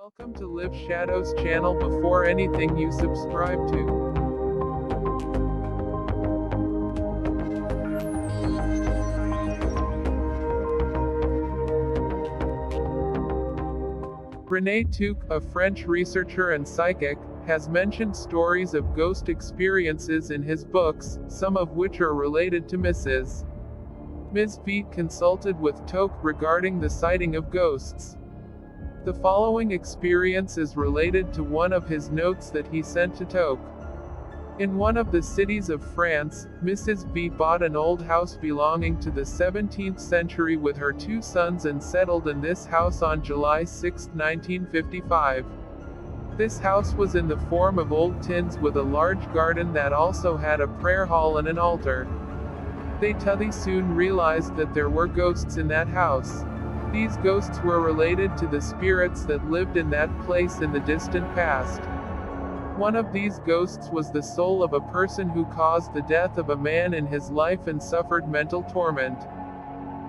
Welcome to Live Shadow's channel. Before anything you subscribe to. René Touque, a French researcher and psychic, has mentioned stories of ghost experiences in his books, some of which are related to Ms. B consulted with Touque regarding the sighting of ghosts. The following experience is related to one of his notes that he sent to Touque. In one of the cities of France, Mrs. B bought an old house belonging to the 17th century with her two sons and settled in this house on July 6, 1955. This house was in the form of old tins with a large garden that also had a prayer hall and an altar. They soon realized that there were ghosts in that house. These ghosts were related to the spirits that lived in that place in the distant past. One of these ghosts was the soul of a person who caused the death of a man in his life and suffered mental torment.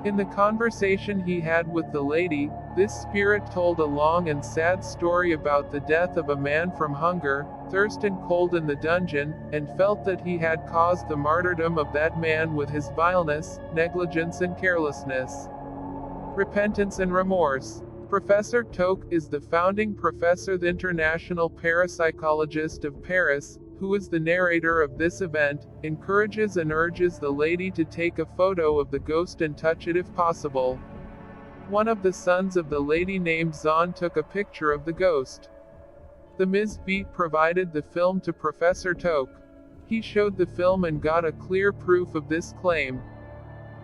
In the conversation he had with the lady, this spirit told a long and sad story about the death of a man from hunger, thirst and cold in the dungeon, and felt that he had caused the martyrdom of that man with his vileness, negligence and carelessness. Repentance and remorse. Professor Touque is the founding professor, the international parapsychologist of Paris, who is the narrator of this event, encourages and urges the lady to take a photo of the ghost and touch it if possible. One of the sons of the lady named Zahn took a picture of the ghost. The Ms. B provided the film to Professor Touque. He showed the film and got a clear proof of this claim.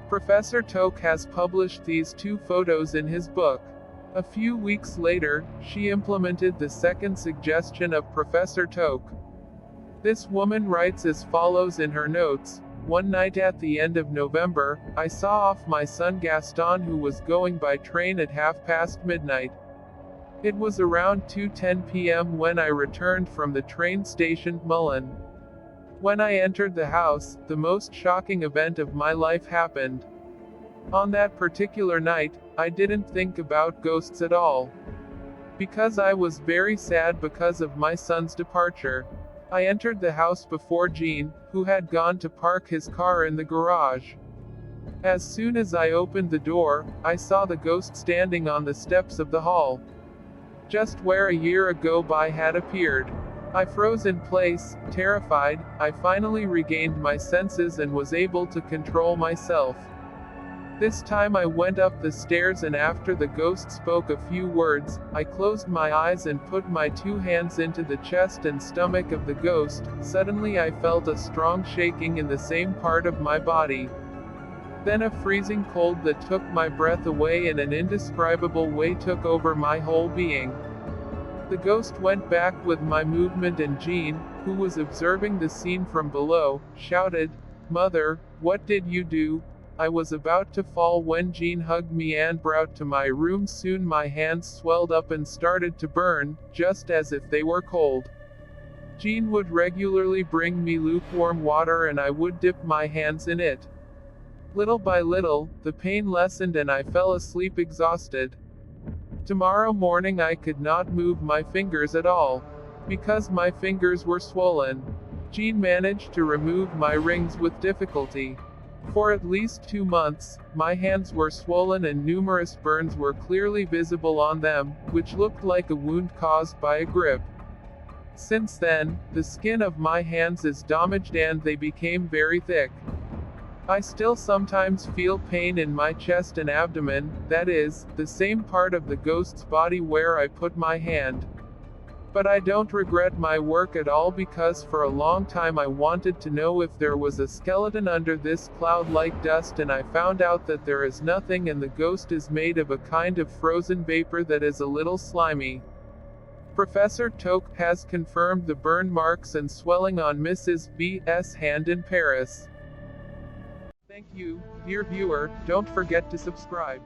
Professor Touque has published these two photos in his book. A few weeks later, she implemented the second suggestion of Professor Touque. This woman writes as follows in her notes: "One night at the end of November, I saw off my son Gaston, who was going by train at midnight. It was around 2:10 p.m. when I returned from the train station, Moulin. When I entered the house, the most shocking event of my life happened. On that particular night, I didn't think about ghosts at all. Because I was very sad because of my son's departure. I entered the house before Jean, who had gone to park his car in the garage. As soon as I opened the door, I saw the ghost standing on the steps of the hall. Just where a year ago I had appeared. I froze in place, terrified. I finally regained my senses and was able to control myself. This time I went up the stairs, and after the ghost spoke a few words, I closed my eyes and put my two hands into the chest and stomach of the ghost. Suddenly I felt a strong shaking in the same part of my body. Then a freezing cold that took my breath away in an indescribable way took over my whole being. The ghost went back with my movement, and Jean, who was observing the scene from below, shouted, 'Mother, what did you do?' I was about to fall when Jean hugged me and brought to my room. Soon my hands swelled up and started to burn, just as if they were cold. Jean would regularly bring me lukewarm water and I would dip my hands in it. Little by little, the pain lessened and I fell asleep exhausted. Tomorrow morning I could not move my fingers at all, because my fingers were swollen. Jean managed to remove my rings with difficulty. For at least 2 months, my hands were swollen and numerous burns were clearly visible on them, which looked like a wound caused by a grip. Since then, the skin of my hands is damaged and they became very thick. I still sometimes feel pain in my chest and abdomen, that is, the same part of the ghost's body where I put my hand. But I don't regret my work at all, because for a long time I wanted to know if there was a skeleton under this cloud-like dust, and I found out that there is nothing, and the ghost is made of a kind of frozen vapor that is a little slimy." Professor Touque has confirmed the burn marks and swelling on Mrs. B.'s hand in Paris. Thank you, dear viewer. Don't forget to subscribe.